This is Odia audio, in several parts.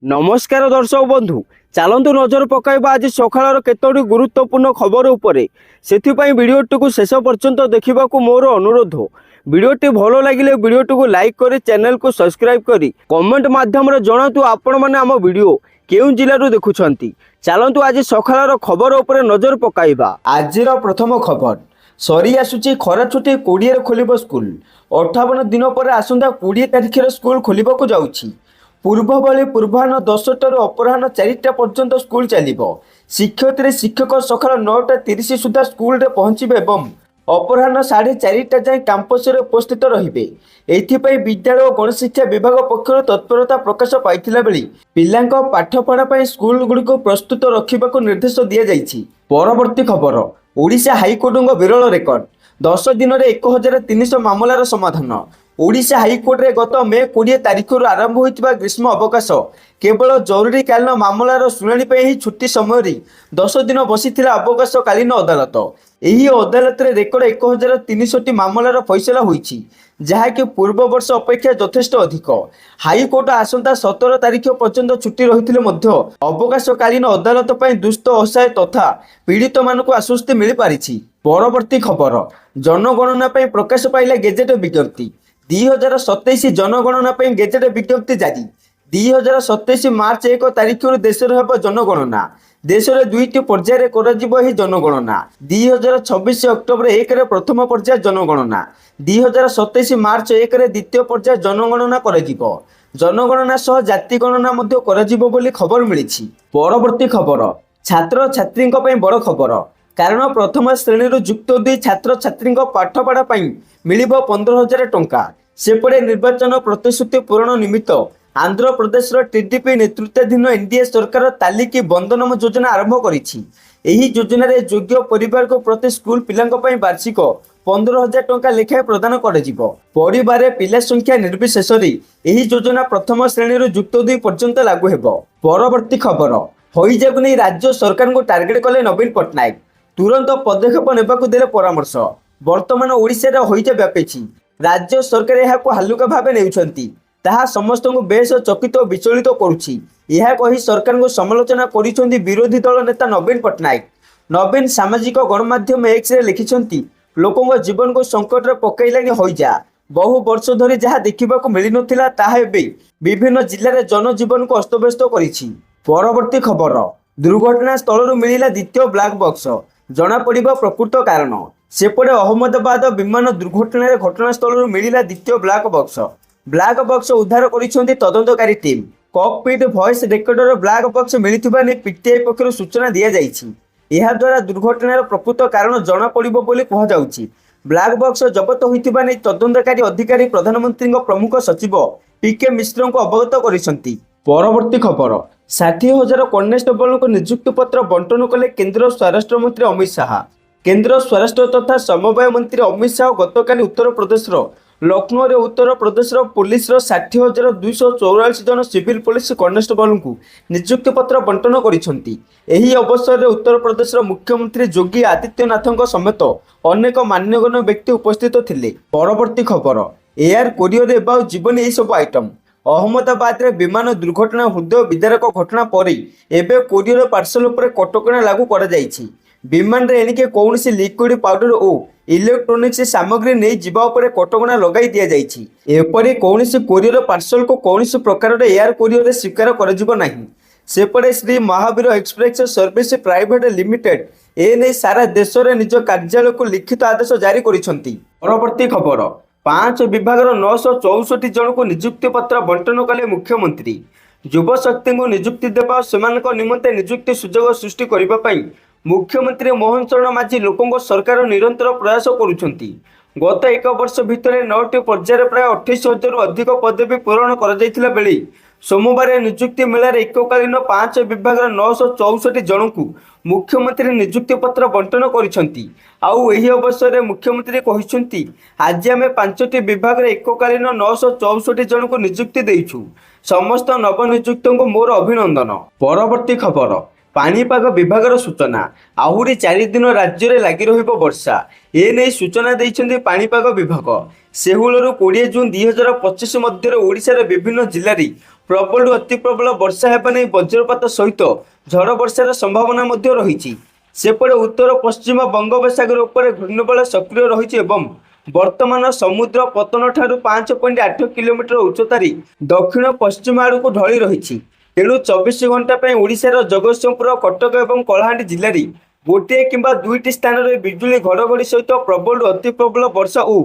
नमस्कार दर्शक बंधु चलतु नजर पकाइबा आज सकाळ केतोटी गुरुत्वपूर्ण खबर उपरे सेथिपाई वीडियोटी को शेष पर्यंत देखा मोर अनुरोध। वीडियोटी भल लगे वीडियोटी को लाइक करी चैनल को सब्सक्राइब करी कमेंट माध्यम जनातु आपण माने आम वीडियो केउं जिल्लारू देखुछंती। चलतु आज सकाळ खबर उपरे नजर पकाइबा। आजिर प्रथम खबर सरी आसुची खरा छुट्टी 20 खोलिबो स्कूल। 58 दिन पर आसंता 20 तारिखर स्कूल खोलिबाकू जाउछि। पूर्व भली पूर्वाह्न 10टार अपराह्न 4टा पर्यंत स्कूल चलिबो। शिक्षयित्री शिक्षक सकाळ 9:30 सुधा स्कूल रे पहुंचिबे एवं अपराह्न 4:30 जाए कैंपस रे उपस्थित रहिबे। एथिपई विद्यालय और गणशिक्षा विभाग पक्षर तत्परता प्रकाश पाइथिला बेली पिलांक पाठपढ़ा पई स्कूल गुडी को प्रस्तुत रखिबाकू निर्देश दिया जाइछि। परवर्ती खबर ओडिशा हाईकोर्ट विरल रेकर्ड 10 दिन में 1300 मामलार समाधान। ओडिशा हाईकोर्ट रे गत मे 20 तारिख आरंभ होइतिबा ग्रीष्म अवकाश केवल जरूरीकालीन मामलार शुणाणी ही छुट्टी समय 10 दिन बसीथिला अवकाशकालीन अदालत। एही अदालत रे रेकर्ड 1300 मामलार फैसला होइछि जहाँकि पूर्व वर्ष अपेक्षा यथेष्ट अधिक। हाईकोर्ट आसंता 17 तारिख पर्यंत छुट्टी रही अवकाशकालीन अदालत पर दुष्ट असहाय तथा पीड़ित मानक आश्वस्ति मिल पारिछि। परवर्ती खबर जनगणना प्रकाश पाइला गेजेट विज्ञप्ति। 2027 जनगणना गेजेट विज्ञप्ति जारी। 2027 मार्च 1 तारिख देश जनगणना। देश में 2टी पर्यायर जनगणना। 2026 अक्टोबर 1 प्रथम पर्याय जनगणना। 2027 मार्च 1 द्वितीय पर्याय जनगणना करा। जनगणना सह जाति गणना बोली खबर मिली। परवर्ती खबर छात्र छात्री बड़ खबर कारण प्रथम श्रेणी युक्त 2 छात्र छात्री पाठपढ़ा मिल 15,000 टंका। सेपटे निर्वाचन प्रतिश्रुति पूरण निमित्त आंध्र प्रदेश टीडीपी नेतृत्वाधीन एनडीए सरकार तालिकी बंधनम योजना आरंभ करिछि। एही योजना रे योग्य परिवार को प्रति स्कूल पिलांक वार्षिक 15,000 टंका लेखाएं प्रदान कर परिवार पिला संख्या निर्विशेष एही योजना प्रथम श्रेणी युक्त 2 पर्यंत लागू हेबो। परवर्ती खबर हईजा को नहीं राज्य सरकार को टार्गेट कले नवीन पट्टनायक तुरंत पदक्षेप नेबाकू देले परामर्श। वर्तमान ओडिशा हईजा व्यापी राज्य सरकार यह हालुका भाव नेउछंती ताहा समस्त को बेस चकित और विचलित करुछि। यह कही सरकार को समालोचना करिसेंती विरोधी दल नेता नवीन पट्टनायक। नवीन सामाजिक गणमाध्यम एक्स रे लिखिसेंती लोकों जीवन को संकट रे पकैलानी हईजा। बहु वर्ष धरी जहाँ देखा मिल नथिला ताहा एबे विभिन्न जिले में जनजीवन को अस्तव्यस्त करिछि। परवर्ती खबर दुर्घटना स्थल मिलिला द्वितीय ब्लैक बॉक्स जना पड़िबा प्रकृत कारण। सेपटे अहमदाबाद विमान दुर्घटना घटनास्थल मिलिला द्वितीय ब्लैक बॉक्स उद्धार करिसेंती तदंतकारी team. Cockpit voice recorder black box मिलिथिबा ने पीटीआई पक्षरु सूचना दिया जाइछि। एहा द्वारा दुर्घटनार प्रकृत कारण जना पड़िबो बोली कहा जाउछि। ब्लैक बॉक्स जबत होइथिबा ने तदंतकारी अधिकारी प्रधानमंत्री प्रमुख सचिव पीके मिश्र को अवगत करिसेंती। परवर्ती खबर 60,000 कन्स्टेबल को नियुक्ति पत्र बंटन कले केंद्र स्वराष्ट्र मंत्री अमित शाह। केंद्र स्वराष्ट्र तथा समवाय मंत्री अमित शाह गतकाली उत्तर प्रदेश लखनऊ रे उत्तर प्रदेश पुलिस 60,244 जन सिविल पुलिस कन्स्टेबल को नियुक्ति पत्र बंटन करिसेंती। एही अवसर में उत्तर प्रदेश मुख्यमंत्री योगी आदित्यनाथ समेत अनेक मान्यगण्य व्यक्ति उपस्थित थिले। परवर्ती खबर एयर कोरियर एवं जीवन यही सब आइटम। अहमदाबाद रे विमान दुर्घटना हृदय विदारक घटना पर एवं कोरियर पार्सल उपर कटकणा लागू करा जाइछि। विमान रे एनिके कौनसी लिक्विड पाउडर और इलेक्ट्रोनिक्स सामग्री नहीं जीवा उपरे कटकणा लगाई दिया जाइछि। एपरि कौनसी कोरियर पार्सल को कौनसी प्रकार एयर कोरियर रे स्वीकार कर जिवो नाही। सेपटे Shri Mahavir express service private limited एने सारा देश में निज कार्यालय को लिखित आदेश जारी करिसेंती। परवर्ती खबर 5 विभाग 964 जन को नियुक्ति पत्र बंटन कले मुख्यमंत्री। युव शक्ति को नियुक्ति देवा सेमानक निमंते नियुक्ति सुजोग सृष्टि करिबा पई मुख्यमंत्री मोहन चरण माझी लोकों सरकार निरंतर प्रयास करुछंती। गत 1 वर्ष भितर 9टी पर्यायर प्राय 28,000 अधिक पदवी पूरण कर जाइथिला बेली सोमवार नियुक्ति मेलार एककालीन 5 विभाग 964 जन को मुख्यमंत्री नियुक्ति पत्र बंटन करिसेंती। आउ एही अवसर में मुख्यमंत्री कहिसेंती आज आम 5टी विभाग एककालीन 964 जन को नियुक्ति देइछु। समस्त नवनियुक्त को मोर अभिनंदन। परवर्ती खबर पानीपाग विभाग सूचना आहुरी 4 दिन राज्य में लगी वर्षा एने सूचना देइछन्ति पानीपाग विभाग। 16 ରୁ 20 जून 2025 मध्य ओडिशार विभिन्न जिल्ला ପ୍ରବଳରୁ ଅତି ପ୍ରବଳ ବର୍ଷା ହେବା ନେଇ ବଜ୍ରପାତ ସହିତ ଝଡ଼ ବର୍ଷାର ସମ୍ଭାବନା ମଧ୍ୟ ରହିଛି। ସେପଟେ ଉତ୍ତର ପଶ୍ଚିମ ବଙ୍ଗୋପସାଗର ଉପରେ ଘୂର୍ଣ୍ଣିବଳୟ ସକ୍ରିୟ ରହିଛି ଏବଂ ବର୍ତ୍ତମାନ ସମୁଦ୍ର ପତନଠାରୁ 5.8 କିଲୋମିଟର ଉଚ୍ଚତାରେ ଦକ୍ଷିଣ ପଶ୍ଚିମ ଆଡ଼କୁ ଢଳି ରହିଛି। ତେଣୁ 24 ଘଣ୍ଟା ପାଇଁ ଓଡ଼ିଶାର ଜଗତସିଂହପୁର, କଟକ ଏବଂ କଳାହାଣ୍ଡି ଜିଲ୍ଲାରେ ଗୋଟିଏ କିମ୍ବା ଦୁଇଟି ସ୍ଥାନରେ ବିଜୁଳି ଘଡ଼ଘଡ଼ି ସହିତ ପ୍ରବଳରୁ ଅତି ପ୍ରବଳ ବର୍ଷା ଓ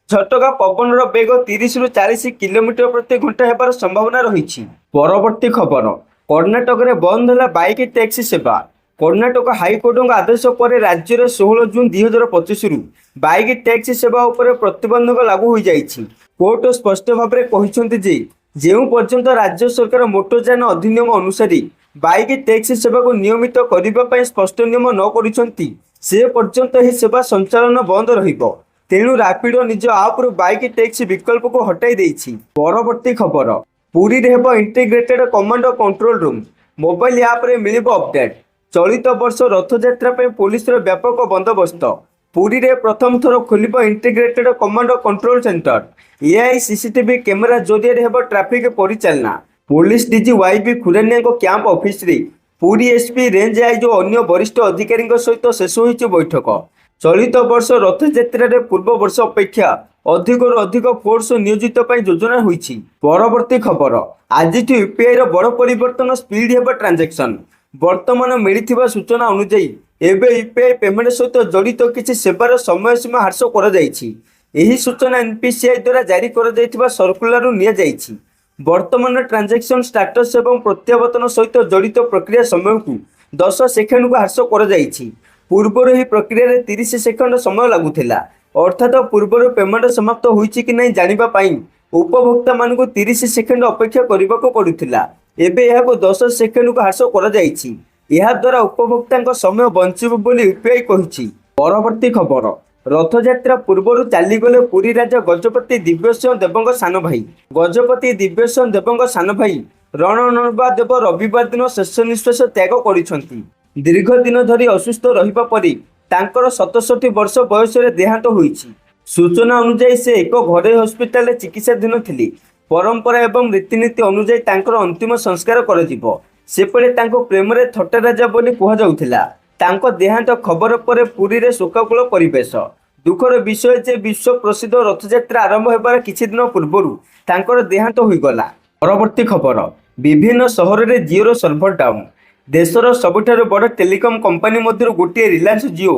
ଝଟକା ପବନର ବେଗ 30ରୁ 40 କିଲୋମିଟର ପ୍ରତି ଘଣ୍ଟା ହେବାର ସମ୍ଭାବନା ରହିଛି। ପରବର୍ତ୍ତୀ ଖବର, କର୍ଣ୍ଣାଟକରେ ବନ୍ଦ ହେଲା ବାଇକ୍ ଟ୍ୟାକ୍ସି ସେବା। କର୍ଣ୍ଣାଟକ ହାଇକୋର୍ଟଙ୍କ ଆଦେଶ ପରେ ରାଜ୍ୟରେ 16 ଜୁନ୍ 2025ରୁ ବାଇକ୍ ଟ୍ୟାକ୍ସି ସେବା ଉପରେ ପ୍ରତିବନ୍ଧକ ଲାଗୁ ହୋଇଯାଇଛି। କୋର୍ଟ ସ୍ପଷ୍ଟ ଭାବରେ କହିଛନ୍ତି ଯେ ଯେଉଁ ପର୍ଯ୍ୟନ୍ତ ରାଜ୍ୟ ସରକାର ମୋଟରଯାନ ଅଧିନିୟମ ଅନୁସାରେ ବାଇକ୍ ଟ୍ୟାକ୍ସି ସେବାକୁ ନିୟମିତ କରିବା ପାଇଁ ସ୍ପଷ୍ଟ ନିୟମ ନ କରିଛନ୍ତି ସେ ପର୍ଯ୍ୟନ୍ତ ଏହି ସେବା ସଞ୍ଚାଳନ ବନ୍ଦ ରହିବ। ତେଣୁ ରାପିଡୋ ନିଜ ଆପ୍ରୁ ବାଇକ୍ ଟ୍ୟାକ୍ସି ବିକଳ୍ପକୁ ହଟାଇ ଦେଇଛି। ପରବର୍ତ୍ତୀ ଖବର, ପୁରୀରେ ହେବ integrated command control room. Mobile ଆପ୍ରେ ମିଳିବ ଅପଡେଟ୍। ଚଳିତ ବର୍ଷ ରଥଯାତ୍ରା ପାଇଁ ପୋଲିସର ବ୍ୟାପକ ବନ୍ଦୋବସ୍ତ। ପୁରୀରେ ପ୍ରଥମ ଥର ଖୋଲିବ integrated command control centre. AI CCTV camera ଜରିଆରେ ହେବ ଟ୍ରାଫିକ୍ ପରିଚାଳନା। ପୋଲିସ ଡିଜି ୱାଇବି ଖୁରାନିଆଙ୍କ କ୍ୟାମ୍ପ ଅଫିସରେ ପୁରୀ ଏସ୍ପି, ରେଞ୍ଜ ଆଇଜି ଓ ଅନ୍ୟ ବରିଷ୍ଠ ଅଧିକାରୀଙ୍କ ସହିତ ଶେଷ ହୋଇଛି ବୈଠକ। ଚଳିତ ବର୍ଷ ରଥଯାତ୍ରାରେ ପୂର୍ବ ବର୍ଷ ଅପେକ୍ଷା ଅଧିକରୁ ଅଧିକ ଫୋର୍ସ ନିୟୋଜିତ ପାଇଁ ଯୋଜନା ହୋଇଛି। ପରବର୍ତ୍ତୀ ଖବର, ଆଜିଠୁ ୟୁପିଆଇର ବଡ଼ ପରିବର୍ତ୍ତନ, ସ୍ପିଡ୍ ହେବ ଟ୍ରାଞ୍ଜାକ୍ସନ୍। ବର୍ତ୍ତମାନ ମିଳିଥିବା ସୂଚନା ଅନୁଯାୟୀ ଏବେ ୟୁପିଆଇ ପେମେଣ୍ଟ ସହିତ ଜଡ଼ିତ କିଛି ସେବାର ସମୟସୀମା ହ୍ରାସ କରାଯାଇଛି। ଏହି ସୂଚନା ଏନ୍ପିସିଆଇ ଦ୍ୱାରା ଜାରି କରାଯାଇଥିବା ସର୍କୁଲାରରୁ ନିଆଯାଇଛି। ବର୍ତ୍ତମାନ ଟ୍ରାଞ୍ଜାକ୍ସନ୍ ଷ୍ଟାଟସ୍ ଏବଂ ପ୍ରତ୍ୟାବର୍ତ୍ତନ ସହିତ ଜଡ଼ିତ ପ୍ରକ୍ରିୟା ସମୟକୁ 10 ସେକେଣ୍ଡକୁ ହ୍ରାସ କରାଯାଇଛି। ପୂର୍ବରୁ ଏହି ପ୍ରକ୍ରିୟାରେ 30 ସେକେଣ୍ଡ ସମୟ ଲାଗୁଥିଲା। ଅର୍ଥାତ୍ ପୂର୍ବରୁ ପେମେଣ୍ଟ ସମାପ୍ତ ହୋଇଛି କି ନାହିଁ ଜାଣିବା ପାଇଁ ଉପଭୋକ୍ତାମାନଙ୍କୁ 30 ସେକେଣ୍ଡ ଅପେକ୍ଷା କରିବାକୁ ପଡୁଥିଲା। ଏବେ ଏହାକୁ 10 ସେକେଣ୍ଡକୁ ହ୍ରାସ କରାଯାଇଛି। ଏହାଦ୍ୱାରା ଉପଭୋକ୍ତାଙ୍କ ସମୟ ବଞ୍ଚିବ ବୋଲି ୟୁପିଆଇ କହିଛି। ପରବର୍ତ୍ତୀ ଖବର, ରଥଯାତ୍ରା ପୂର୍ବରୁ ଚାଲିଗଲେ ପୁରୀ ରାଜା ଗଜପତି ଦିବ୍ୟସିଂହ ଦେବଙ୍କ ସାନ ଭାଇ। ଗଜପତି ଦିବ୍ୟସିଂହ ଦେବଙ୍କ ସାନ ଭାଇ ରଣନର୍ବା ଦେବ ରବିବାର ଦିନ ଶେଷ ନିଶ୍ୱାସ ତ୍ୟାଗ କରିଛନ୍ତି। ଦୀର୍ଘ ଦିନ ଧରି ଅସୁସ୍ଥ ରହିବା ପରେ ତାଙ୍କର 67 ବର୍ଷ ବୟସରେ ଦେହାନ୍ତ ହୋଇଛି। ସୂଚନା ଅନୁଯାୟୀ ସେ ଏକ ଘରୋଇ ହସ୍ପିଟାଲରେ ଚିକିତ୍ସାଧୀନ ଥିଲେ। ପରମ୍ପରା ଏବଂ ରୀତିନୀତି ଅନୁଯାୟୀ ତାଙ୍କର ଅନ୍ତିମ ସଂସ୍କାର କରାଯିବ। ସେପଟେ ତାଙ୍କୁ ପ୍ରେମରେ ଥଟ୍ଟା ରାଜା ବୋଲି କୁହାଯାଉଥିଲା। ତାଙ୍କ ଦେହାନ୍ତ ଖବର ପରେ ପୁରୀରେ ଶୋକାକୁଳ ପରିବେଶ। ଦୁଃଖର ବିଷୟ ଯେ ବିଶ୍ୱ ପ୍ରସିଦ୍ଧ ରଥଯାତ୍ରା ଆରମ୍ଭ ହେବାର କିଛି ଦିନ ପୂର୍ବରୁ ତାଙ୍କର ଦେହାନ୍ତ ହୋଇଗଲା। ପରବର୍ତ୍ତୀ ଖବର, ବିଭିନ୍ନ ସହରରେ ଜିଓର ସର୍ଭର ଡାଉନ୍। ଦେଶର ସବୁଠାରୁ ବଡ଼ ଟେଲିକମ୍ କମ୍ପାନୀ ମଧ୍ୟରୁ ଗୋଟିଏ ରିଲାଏନ୍ସ ଜିଓ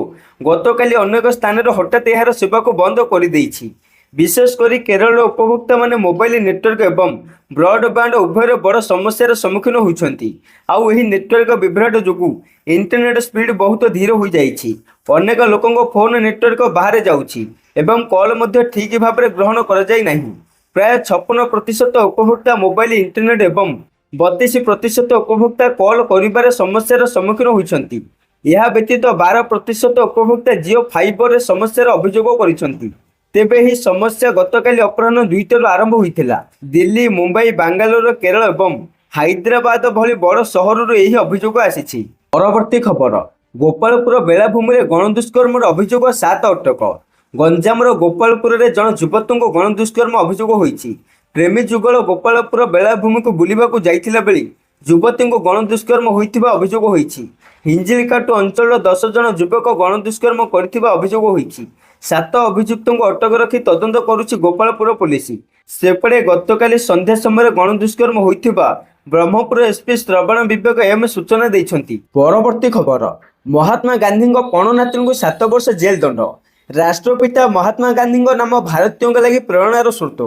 ଗତକାଲି ଅନେକ ସ୍ଥାନରେ ହଠାତ୍ ଏହାର ସେବାକୁ ବନ୍ଦ କରିଦେଇଛି। ବିଶେଷ କରି କେରଳର ଉପଭୋକ୍ତାମାନେ ମୋବାଇଲ ନେଟୱାର୍କ ଏବଂ ବ୍ରଡବ୍ୟାଣ୍ଡ ଉଭୟର ବଡ଼ ସମସ୍ୟାର ସମ୍ମୁଖୀନ ହୋଇଛନ୍ତି। ଆଉ ଏହି ନେଟୱାର୍କ ବିଭ୍ରାଟ ଯୋଗୁଁ ଇଣ୍ଟରନେଟ୍ ସ୍ପିଡ୍ ବହୁତ ଧୀର ହୋଇଯାଇଛି। ଅନେକ ଲୋକଙ୍କ ଫୋନ୍ ନେଟୱାର୍କ ବାହାରେ ଯାଉଛି ଏବଂ କଲ୍ ମଧ୍ୟ ଠିକ୍ ଭାବରେ ଗ୍ରହଣ କରାଯାଇ ନାହିଁ। ପ୍ରାୟ 56% ଉପଭୋକ୍ତା ମୋବାଇଲ ଇଣ୍ଟରନେଟ୍ ଏବଂ 32% ଉପଭୋକ୍ତା କଲ୍ କରିବାରେ ସମସ୍ୟାର ସମ୍ମୁଖୀନ ହୋଇଛନ୍ତି। ଏହା ବ୍ୟତୀତ 12% ଉପଭୋକ୍ତା ଜିଓ ଫାଇବରରେ ସମସ୍ୟାର ଅଭିଯୋଗ କରିଛନ୍ତି। ତେବେ ଏହି ସମସ୍ୟା ଗତକାଲି ଅପରାହ୍ନ 2ଟାରୁ ଆରମ୍ଭ ହୋଇଥିଲା। ଦିଲ୍ଲୀ, ମୁମ୍ବାଇ, ବାଙ୍ଗାଲୋର, କେରଳ ଏବଂ ହାଇଦ୍ରାବାଦ ଭଳି ବଡ଼ ସହରରୁ ଏହି ଅଭିଯୋଗ ଆସିଛି। ପରବର୍ତ୍ତୀ ଖବର, ଗୋପାଳପୁର ବେଳାଭୂମିରେ ଗଣଦୁଷ୍କର୍ମର ଅଭିଯୋଗ, 7 ଅଟକ। ଗଞ୍ଜାମର ଗୋପାଳପୁରରେ ଜଣେ ଯୁବତୀଙ୍କୁ ଗଣଦୁଷ୍କର୍ମ ଅଭିଯୋଗ ହୋଇଛି। ପ୍ରେମୀ ଯୁଗଳ ଗୋପାଳପୁର ବେଳାଭୂମିକୁ ବୁଲିବାକୁ ଯାଇଥିଲା ବେଳେ ଯୁବତୀଙ୍କୁ ଗଣଦୁଷ୍କର୍ମ ହୋଇଥିବା ଅଭିଯୋଗ ହୋଇଛି। ହିଞ୍ଜିଳିକାଟୁ ଅଞ୍ଚଳର 10 ଜଣ ଯୁବକ ଗଣଦୁଷ୍କର୍ମ କରିଥିବା ଅଭିଯୋଗ ହୋଇଛି। 7 ଅଭିଯୁକ୍ତଙ୍କୁ ଅଟକ ରଖି ତଦନ୍ତ କରୁଛି ଗୋପାଳପୁର ପୋଲିସ। ସେପଟେ ଗତକାଲି ସନ୍ଧ୍ୟା ସମୟରେ ଗଣଦୁଷ୍କର୍ମ ହୋଇଥିବା ବ୍ରହ୍ମପୁର ଏସ୍ପି ଶ୍ରବଣ ବିବେକ ଏମ୍ ସୂଚନା ଦେଇଛନ୍ତି। ପରବର୍ତ୍ତୀ ଖବର, ମହାତ୍ମା ଗାନ୍ଧୀଙ୍କ ପଣନାତୁଣୀଙ୍କୁ 7 ବର୍ଷ ଜେଲ୍ ଦଣ୍ଡ। ରାଷ୍ଟ୍ରପିତା ମହାତ୍ମା ଗାନ୍ଧୀଙ୍କ ନାମ ଭାରତୀୟଙ୍କ ଲାଗି ପ୍ରେରଣାର ସ୍ରୋତ।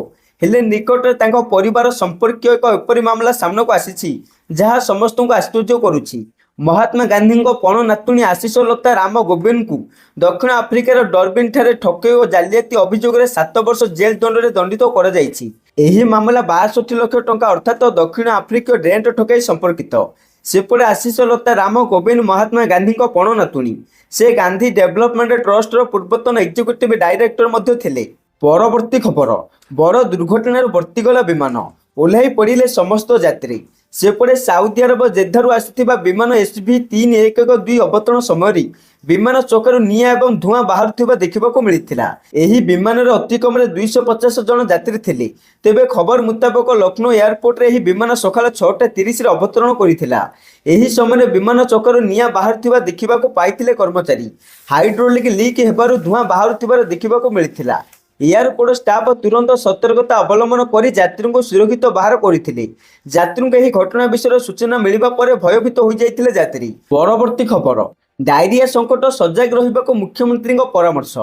ହେଲେ ନିକଟରେ ତାଙ୍କ ପରିବାର ସମ୍ପର୍କୀୟ ଏକ ଏପରି ମାମଲା ସାମ୍ନାକୁ ଆସିଛି ଯାହା ସମସ୍ତଙ୍କୁ ଆଶ୍ଚର୍ଯ୍ୟ କରୁଛି। ମହାତ୍ମା ଗାନ୍ଧୀଙ୍କ ପଣନାତୁଣୀ ଆଶିଷ ଲତା ରାମ ଗୋବିନ୍ଦଙ୍କୁ ଦକ୍ଷିଣ ଆଫ୍ରିକାର ଡରବିନ୍ ଠାରେ ଠକେଇ ଓ ଜାଲିଆତି ଅଭିଯୋଗରେ 7 ବର୍ଷ ଜେଲ୍ ଦଣ୍ଡରେ ଦଣ୍ଡିତ କରାଯାଇଛି। ଏହି ମାମଲା 62 ଲକ୍ଷ ଟଙ୍କା ଅର୍ଥାତ୍ ଦକ୍ଷିଣ ଆଫ୍ରିକୀୟ ରେଣ୍ଟ ଠକେଇ ସମ୍ପର୍କିତ। ସେପଟେ ଆଶିଷ ଲତା ରାମ ଗୋବିନ୍ଦ ମହାତ୍ମା ଗାନ୍ଧୀଙ୍କ ପଣନାତୁଣୀ। ସେ ଗାନ୍ଧୀ ଡେଭଲପମେଣ୍ଟ ଟ୍ରଷ୍ଟର ପୂର୍ବତନ ଏକ୍ଜିକ୍ୟୁଟିଭ ଡାଇରେକ୍ଟର ମଧ୍ୟ ଥିଲେ। ପରବର୍ତ୍ତୀ ଖବର, ବଡ଼ ଦୁର୍ଘଟଣାରୁ ବର୍ତ୍ତିଗଲା ବିମାନ। ଓହ୍ଲାଇ ପଡ଼ିଲେ ସମସ୍ତ ଯାତ୍ରୀ। ସେପଟେ ସାଉଦି ଆରବ ଜେଦ୍ଦାରୁ ଆସିଥିବା ବିମାନ SV3112 ଅବତରଣ ସମୟରେ ବିମାନ ଚକରୁ ନିଆଁ ଏବଂ ଧୂଆଁ ବାହାରୁଥିବା ଦେଖିବାକୁ ମିଳିଥିଲା। ଏହି ବିମାନରେ ଅତି କମରେ 250 ଜଣ ଯାତ୍ରୀ ଥିଲେ। ତେବେ ଖବର ମୁତାବକ ଲକ୍ଷ୍ନୌ ଏୟାରପୋର୍ଟରେ ଏହି ବିମାନ ସକାଳ 6:30ରେ ଅବତରଣ କରିଥିଲା। ଏହି ସମୟରେ ବିମାନ ଚକରୁ ନିଆଁ ବାହାରୁଥିବା ଦେଖିବାକୁ ପାଇଥିଲେ କର୍ମଚାରୀ। ହାଇଡ୍ରୋଲିକ୍ ଲିକ୍ ହେବାରୁ ଧୂଆଁ ବାହାରୁଥିବାର ଦେଖିବାକୁ ମିଳିଥିଲା। ଏୟାରପୋର୍ଟ ଷ୍ଟାଫ୍ ତୁରନ୍ତ ସତର୍କତା ଅବଲମ୍ବନ କରି ଯାତ୍ରୀଙ୍କୁ ସୁରକ୍ଷିତ ବାହାର କରିଥିଲେ। ଯାତ୍ରୀଙ୍କୁ ଏହି ଘଟଣା ବିଷୟରେ ସୂଚନା ମିଳିବା ପରେ ଭୟଭୀତ ହୋଇଯାଇଥିଲେ ଯାତ୍ରୀ। ପରବର୍ତ୍ତୀ ଖବର, ଡାଇରିଆ ସଙ୍କଟ, ସଜାଗ ରହିବାକୁ ମୁଖ୍ୟମନ୍ତ୍ରୀଙ୍କ ପରାମର୍ଶ।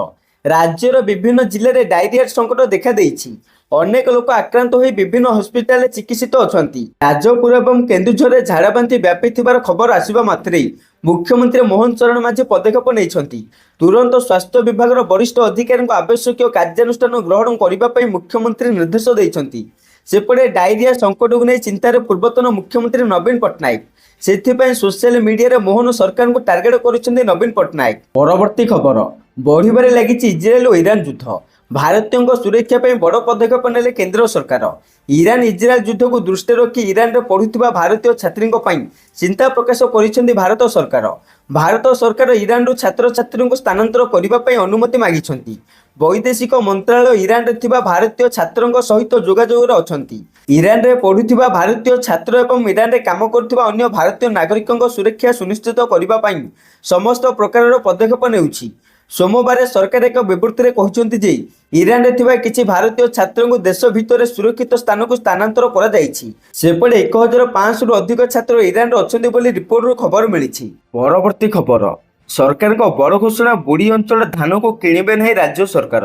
ରାଜ୍ୟର ବିଭିନ୍ନ ଜିଲ୍ଲାରେ ଡାଇରିଆ ସଙ୍କଟ ଦେଖାଦେଇଛି। ଅନେକ ଲୋକ ଆକ୍ରାନ୍ତ ହୋଇ ବିଭିନ୍ନ ହସ୍ପିଟାଲରେ ଚିକିତ୍ସିତ ଅଛନ୍ତି। ଯାଜପୁର ଏବଂ କେନ୍ଦୁଝରରେ ଝାଡ଼ାବାନ୍ତି ବ୍ୟାପିଥିବାର ଖବର ଆସିବା ମାତ୍ରେ ମୁଖ୍ୟମନ୍ତ୍ରୀ ମୋହନ ଚରଣ ମାଝୀ ପଦକ୍ଷେପ ନେଇଛନ୍ତି। ତୁରନ୍ତ ସ୍ୱାସ୍ଥ୍ୟ ବିଭାଗର ବରିଷ୍ଠ ଅଧିକାରୀଙ୍କୁ ଆବଶ୍ୟକୀୟ କାର୍ଯ୍ୟାନୁଷ୍ଠାନ ଗ୍ରହଣ କରିବା ପାଇଁ ମୁଖ୍ୟମନ୍ତ୍ରୀ ନିର୍ଦ୍ଦେଶ ଦେଇଛନ୍ତି। ସେପଟେ ଡାଇରିଆ ସଙ୍କଟକୁ ନେଇ ଚିନ୍ତାରେ ପୂର୍ବତନ ମୁଖ୍ୟମନ୍ତ୍ରୀ ନବୀନ ପଟ୍ଟନାୟକ। ସେଥିପାଇଁ ସୋସିଆଲ ମିଡିଆରେ ମୋହନ ସରକାରଙ୍କୁ ଟାର୍ଗେଟ କରିଛନ୍ତି ନବୀନ ପଟ୍ଟନାୟକ। ପରବର୍ତ୍ତୀ ଖବର, ବଢ଼ିବାରେ ଲାଗିଛି ଇସ୍ରାଏଲ ଓ ଇରାନ ଯୁଦ୍ଧ। ଭାରତୀୟଙ୍କ ସୁରକ୍ଷା ପାଇଁ ବଡ଼ ପଦକ୍ଷେପ ନେଲେ କେନ୍ଦ୍ର ସରକାର। ଇରାନ ଇସ୍ରାଏଲ ଯୁଦ୍ଧକୁ ଦୃଷ୍ଟିରେ ରଖି ଇରାନରେ ପଢ଼ୁଥିବା ଭାରତୀୟ ଛାତ୍ରୀଙ୍କ ପାଇଁ ଚିନ୍ତା ପ୍ରକାଶ କରିଛନ୍ତି ଭାରତ ସରକାର। ଭାରତ ସରକାର ଇରାନରୁ ଛାତ୍ରଛାତ୍ରୀଙ୍କୁ ସ୍ଥାନାନ୍ତର କରିବା ପାଇଁ ଅନୁମତି ମାଗିଛନ୍ତି। ବୈଦେଶିକ ମନ୍ତ୍ରଣାଳୟ ଇରାନରେ ଥିବା ଭାରତୀୟ ଛାତ୍ରଙ୍କ ସହିତ ଯୋଗାଯୋଗରେ ଅଛନ୍ତି। ଇରାନରେ ପଢ଼ୁଥିବା ଭାରତୀୟ ଛାତ୍ର ଏବଂ ଇରାନରେ କାମ କରୁଥିବା ଅନ୍ୟ ଭାରତୀୟ ନାଗରିକଙ୍କ ସୁରକ୍ଷା ସୁନିଶ୍ଚିତ କରିବା ପାଇଁ ସମସ୍ତ ପ୍ରକାରର ପଦକ୍ଷେପ ନେଉଛି। ସୋମବାର ସରକାର ଏକ ବିବୃତ୍ତିରେ କହିଛନ୍ତି ଯେ ଇରାନରେ ଥିବା କିଛି ଭାରତୀୟ ଛାତ୍ରଙ୍କୁ ଦେଶ ଭିତରେ ସୁରକ୍ଷିତ ସ୍ଥାନକୁ ସ୍ଥାନାନ୍ତର କରାଯାଇଛି। ସେପଟେ 1500ରୁ ଅଧିକ ଛାତ୍ର ଇରାନରେ ଅଛନ୍ତି ବୋଲି ରିପୋର୍ଟରୁ ଖବର ମିଳିଛି। ପରବର୍ତ୍ତୀ ଖବର, ସରକାରଙ୍କ ବଡ଼ ଘୋଷଣା, ବୁଢ଼ୀ ଅଞ୍ଚଳ ଧାନକୁ କିଣିବେ ନାହିଁ ରାଜ୍ୟ ସରକାର।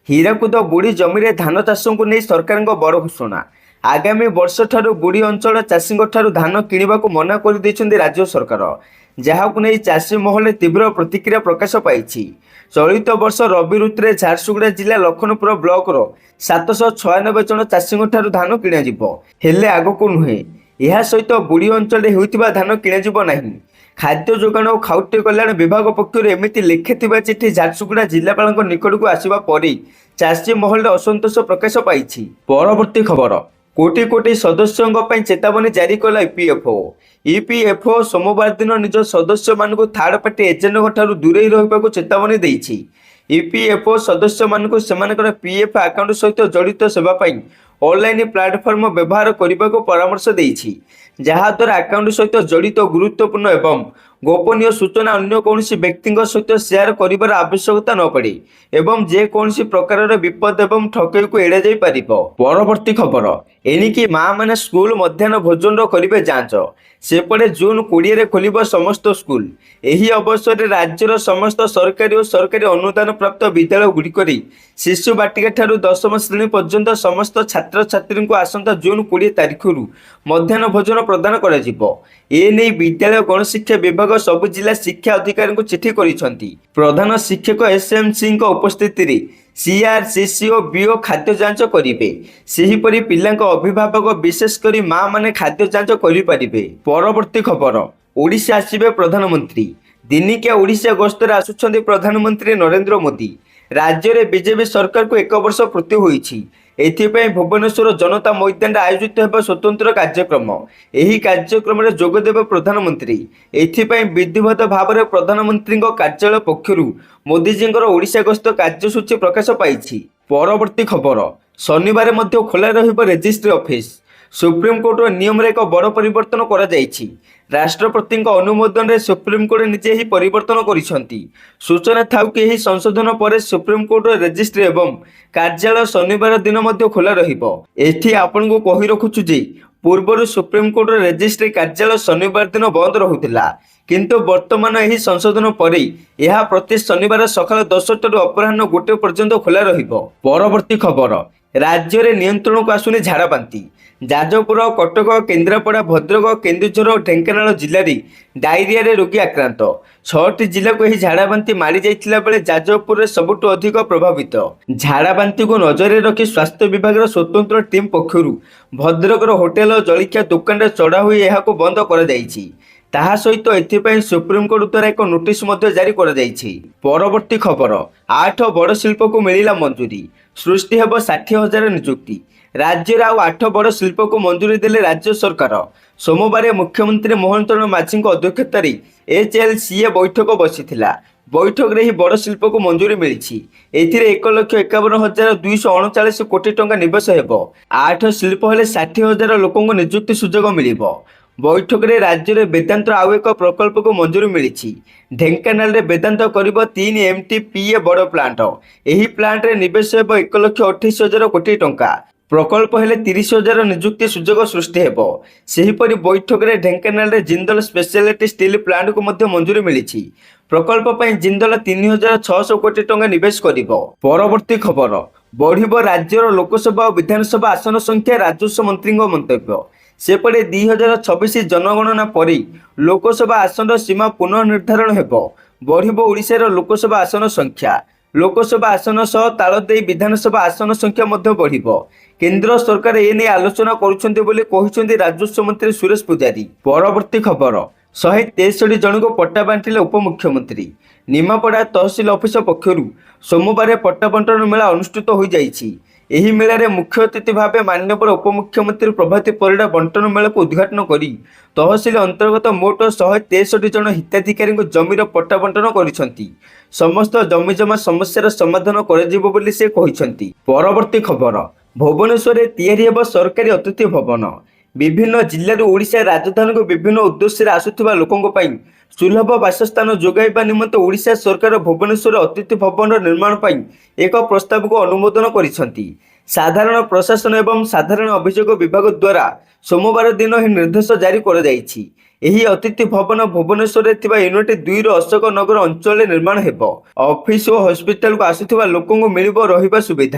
ହୀରାକୁଦ ବୁଢ଼ୀ ଜମିରେ ଧାନ ଚାଷକୁ ନେଇ ସରକାରଙ୍କ ବଡ଼ ଘୋଷଣା। ଆଗାମୀ ବର୍ଷଠାରୁ ବୁଢ଼ୀ ଅଞ୍ଚଳ ଚାଷୀଙ୍କଠାରୁ ଧାନ କିଣିବାକୁ ମନା କରିଦେଇଛନ୍ତି ରାଜ୍ୟ ସରକାର, ଯାହାକୁ ନେଇ ଚାଷୀ ମହଲରେ ତୀବ୍ର ପ୍ରତିକ୍ରିୟା ପ୍ରକାଶ ପାଇଛି। ଚଳିତ ବର୍ଷ ରବି ଋତୁରେ ଝାରସୁଗୁଡ଼ା ଜିଲ୍ଲା ଲଖନପୁର ବ୍ଲକର 796 ଜଣ ଚାଷୀଙ୍କଠାରୁ ଧାନ କିଣାଯିବ, ହେଲେ ଆଗକୁ ନୁହେଁ। ଏହା ସହିତ ବୁଢ଼ୀ ଅଞ୍ଚଳରେ ହେଉଥିବା ଧାନ କିଣାଯିବ ନାହିଁ। ଖାଦ୍ୟ ଯୋଗାଣ ଓ ଖାଉଟି କଲ୍ୟାଣ ବିଭାଗ ପକ୍ଷରୁ ଏମିତି ଲେଖିଥିବା ଚିଠି ଝାରସୁଗୁଡ଼ା ଜିଲ୍ଲାପାଳଙ୍କ ନିକଟକୁ ଆସିବା ପରେ ଚାଷୀ ମହଲରେ ଅସନ୍ତୋଷ ପ୍ରକାଶ ପାଇଛି। ପରବର୍ତ୍ତୀ ଖବର, କୋଟି କୋଟି ସଦସ୍ୟଙ୍କ ପାଇଁ ଚେତାବନୀ ଜାରି କଲା ଇପିଏଫ୍ଓ। ଇପିଏଫ୍ଓ ସୋମବାର ଦିନ ନିଜ ସଦସ୍ୟମାନଙ୍କୁ ଥାର୍ଡ ପାର୍ଟି ଏଜେଣ୍ଟଙ୍କ ଠାରୁ ଦୂରେଇ ରହିବାକୁ ଚେତାବନୀ ଦେଇଛି। ଇପିଏଫ୍ଓ ସଦସ୍ୟମାନଙ୍କୁ ସେମାନଙ୍କର ପିଏଫ୍ ଆକାଉଣ୍ଟ ସହିତ ଜଡ଼ିତ ସେବା ପାଇଁ ଅନଲାଇନ୍ ପ୍ଲାଟଫର୍ମ ବ୍ୟବହାର କରିବାକୁ ପରାମର୍ଶ ଦେଇଛି, ଯାହାଦ୍ୱାରା ଆକାଉଣ୍ଟ ସହିତ ଜଡ଼ିତ ଗୁରୁତ୍ୱପୂର୍ଣ୍ଣ ଏବଂ ଗୋପନୀୟ ସୂଚନା ଅନ୍ୟ କୌଣସି ବ୍ୟକ୍ତିଙ୍କ ସହିତ ସେୟାର କରିବାର ଆବଶ୍ୟକତା ନ ପଡ଼େ ଏବଂ ଯେକୌଣସି ପ୍ରକାରର ବିପଦ ଏବଂ ଠକେଇକୁ ଏଡ଼ାଯାଇ ପାରିବ। ପରବର୍ତ୍ତୀ ଖବର, ଏଣିକି ମାଆମାନେ ସ୍କୁଲ ମଧ୍ୟାହ୍ନ ଭୋଜନର କରିବେ ଯାଞ୍ଚ। ସେପଟେ ଜୁନ୍ 20ରେ ଖୋଲିବ ସମସ୍ତ ସ୍କୁଲ। ଏହି ଅବସରରେ ରାଜ୍ୟର ସମସ୍ତ ସରକାରୀ ଓ ସରକାରୀ ଅନୁଦାନ ପ୍ରାପ୍ତ ବିଦ୍ୟାଳୟଗୁଡ଼ିକରେ ଶିଶୁ ବାଟିକା ଠାରୁ 10ମ ଶ୍ରେଣୀ ପର୍ଯ୍ୟନ୍ତ ସମସ୍ତ ଛାତ୍ରଛାତ୍ରୀଙ୍କୁ ଆସନ୍ତା ଜୁନ୍ 20 ତାରିଖରୁ ମଧ୍ୟାହ୍ନ ଭୋଜନ ପ୍ରଦାନ କରାଯିବ। ଏନେଇ ବିଦ୍ୟାଳୟ ଗଣଶିକ୍ଷା ବିଭାଗ ସବୁ ଜିଲ୍ଲା ଶିକ୍ଷା ଅଧିକାରୀଙ୍କୁ ଚିଠି କରିଛନ୍ତି। ପ୍ରଧାନ ଶିକ୍ଷକ SMCଙ୍କ ଉପସ୍ଥିତିରେ CRCC ଓ BO ଖାଦ୍ୟ ଯାଞ୍ଚ କରିବେ। ସେହିପରି ପିଲାଙ୍କ ଅଭିଭାବକ ବିଶେଷ କରି ମାଆମାନେ ଖାଦ୍ୟ ଯାଞ୍ଚ କରିପାରିବେ। ପରବର୍ତ୍ତୀ ଖବର, ଓଡ଼ିଶା ଆସିବେ ପ୍ରଧାନମନ୍ତ୍ରୀ। ଦିନିକିଆ ଓଡ଼ିଶା ଗସ୍ତରେ ଆସୁଛନ୍ତି ପ୍ରଧାନମନ୍ତ୍ରୀ ନରେନ୍ଦ୍ର ମୋଦି। ରାଜ୍ୟରେ ବିଜେପି ସରକାରକୁ 1 ବର୍ଷ ପୂର୍ତ୍ତି ହୋଇଛି। ଏଥିପାଇଁ ଭୁବନେଶ୍ୱର ଜନତା ମଇଦାନରେ ଆୟୋଜିତ ହେବ ସ୍ୱତନ୍ତ୍ର କାର୍ଯ୍ୟକ୍ରମ। ଏହି କାର୍ଯ୍ୟକ୍ରମରେ ଯୋଗଦେବେ ପ୍ରଧାନମନ୍ତ୍ରୀ। ଏଥିପାଇଁ ବିଧିବଦ୍ଧ ଭାବରେ ପ୍ରଧାନମନ୍ତ୍ରୀଙ୍କ କାର୍ଯ୍ୟାଳୟ ପକ୍ଷରୁ ମୋଦିଜୀଙ୍କର ଓଡ଼ିଶା ଗସ୍ତ କାର୍ଯ୍ୟସୂଚୀ ପ୍ରକାଶ ପାଇଛି। ପରବର୍ତ୍ତୀ ଖବର, ଶନିବାର ମଧ୍ୟ ଖୋଲା ରହିବ ରେଜିଷ୍ଟ୍ରି ଅଫିସ୍। ସୁପ୍ରିମକୋର୍ଟର ନିୟମରେ ଏକ ବଡ଼ ପରିବର୍ତ୍ତନ କରାଯାଇଛି। ରାଷ୍ଟ୍ରପତିଙ୍କ ଅନୁମୋଦନରେ ସୁପ୍ରିମକୋର୍ଟ ନିଜେ ଏହି ପରିବର୍ତ୍ତନ କରିଛନ୍ତି। ସୂଚନା ଥାଉକି ଏହି ସଂଶୋଧନ ପରେ ସୁପ୍ରିମକୋର୍ଟର ରେଜିଷ୍ଟ୍ରି ଏବଂ କାର୍ଯ୍ୟାଳୟ ଶନିବାର ଦିନ ମଧ୍ୟ ଖୋଲା ରହିବ। ଏଠି ଆପଣଙ୍କୁ କହି ରଖୁଛୁ ଯେ ପୂର୍ବରୁ ସୁପ୍ରିମକୋର୍ଟର ରେଜିଷ୍ଟ୍ରି କାର୍ଯ୍ୟାଳୟ ଶନିବାର ଦିନ ବନ୍ଦ ରହୁଥିଲା, କିନ୍ତୁ ବର୍ତ୍ତମାନ ଏହି ସଂଶୋଧନ ପରେ ଏହା ପ୍ରତି ଶନିବାର ସକାଳ 10ଟାରୁ ଅପରାହ୍ନ 1 ପର୍ଯ୍ୟନ୍ତ ଖୋଲା ରହିବ। ପରବର୍ତ୍ତୀ ଖବର, ରାଜ୍ୟରେ ନିୟନ୍ତ୍ରଣକୁ ଆସୁନି ଝାଡ଼ାବାନ୍ତି। ଯାଜପୁର, କଟକ, କେନ୍ଦ୍ରାପଡ଼ା, ଭଦ୍ରକ, କେନ୍ଦୁଝର ଓ ଢେଙ୍କାନାଳ ଜିଲ୍ଲାରେ ଡାଇରିଆରେ ରୋଗୀ ଆକ୍ରାନ୍ତ। 6ଟି ଜିଲ୍ଲାକୁ ଏହି ଝାଡ଼ାବାନ୍ତି ମାଡ଼ି ଯାଇଥିଲା ବେଳେ ଯାଜପୁରରେ ସବୁଠୁ ଅଧିକ ପ୍ରଭାବିତ। ଝାଡ଼ାବାନ୍ତିକୁ ନଜରରେ ରଖି ସ୍ୱାସ୍ଥ୍ୟ ବିଭାଗର ସ୍ୱତନ୍ତ୍ର ଟିମ୍ ପକ୍ଷରୁ ଭଦ୍ରକର ହୋଟେଲ ଓ ଜଳଖିଆ ଦୋକାନରେ ଚଢ଼ା ହୋଇ ଏହାକୁ ବନ୍ଦ କରାଯାଇଛି। ତାହା ସହିତ ଏଥିପାଇଁ ସୁପ୍ରିମକୋର୍ଟ ଦ୍ୱାରା ଏକ ନୋଟିସ୍ ମଧ୍ୟ ଜାରି କରାଯାଇଛି। ପରବର୍ତ୍ତୀ ଖବର, 8 ବଡ଼ ଶିଳ୍ପକୁ ମିଳିଲା ମଞ୍ଜୁରୀ। ସୃଷ୍ଟି ହେବ 60,000 ନିଯୁକ୍ତି। ରାଜ୍ୟରେ ଆଉ 8 ବଡ଼ ଶିଳ୍ପକୁ ମଞ୍ଜୁରୀ ଦେଲେ ରାଜ୍ୟ ସରକାର। सोमवार मुख्यमंत्री मोहन चरण माझी अध्यक्षतार HLCA बैठक बसीथिला। बैठक रे ही बड़ शिल्प को मंजूरी मिली। एथिरे 1,51,239 कोटी टंका निवेश हेबो। 8 शिल्प हेले 60,000 लोकंको नियुक्ति सुजोग मिलिबो। बैठक रे राज्य रे वेदांत आउ एक प्रकल्प को मंजूरी मिली। ढेंकानाल रे वेदांत करिबो 3 MTPA बड़ प्लांट। एही प्लांट रे निवेश हेबो 1,28,000 कोटी टंका। प्रकल्प हेले 30,000 नियुक्ति सुजोग सृष्टि हेबो। सेहीपरि बैठक रे ढेंकानाल रे जिंदल स्पेशलिटी स्टील प्लांट को मध्य मंजूरी मिली। प्रकल्प पई जिंदल 3,600 कोटी टंका निवेश करिबो। परवर्ती खबर बढ़िबो राज्यर लोकसभा और विधानसभा आसन संख्या। राजस्व मंत्री मंतव्य सेपटे 2026 जनगणना पर लोकसभा आसन सीमा पुनर्निर्धारण हेबो। बढ़िबो ओडिशार लोकसभा आसन संख्या। लोकसभा आसन सह ताल दे विधानसभा आसन संख्या मध्य बढ़िबो। केंद्र सरकार एने आलोचना करुछन्ते बोली कहिसन्ते राजस्व मंत्री सुरेश पुजारी। परवर्ती खबर 163 जन को पट्टा बांटिले उपमुख्यमंत्री। निमापड़ा तहसिल ऑफिस पक्षरु सोमवार पट्टा बंटन मेला अनुष्ठित हो जाइछि। एही मेलारे मुख्य अतिथि भावे माननीय उपमुख्यमंत्री प्रभाती परिडा बंटन मेला को उद्घाटन करी तहसिल अंतर्गत मोट 163 जन हिताधिकारी जमीर पट्टा बंटन करिसंती। समस्त जमीजमा समस्यार समाधान कराजिबो बोली से कहिसंती। परवर्ती खबर भुवनेश्वर रे तैयारी हेबो सरकारी अतिथि भवन। विभिन्न जिल्लारू ओडिशा राजधानी को विभिन्न उद्देश्य आसुथिबा लोकंक पई सुलभ बासस्थान जोगाइबा निमंते ओडिशा सरकार भुवनेश्वर अतिथि भवन निर्माण पई एक प्रस्ताव को अनुमोदन करिसंती। साधारण प्रशासन एवं साधारण अभियोग विभाग द्वारा सोमवार दिन ही निर्देश जारी कर जाइछि। एही अतिथि भवन भुवनेश्वर रे थिबा यूनिट 2 रो अशोक नगर अंचल निर्माण हेबो। ऑफिस और हॉस्पिटल को आसुथिबा लोकंक मिलिबो रहिबा सुविधा।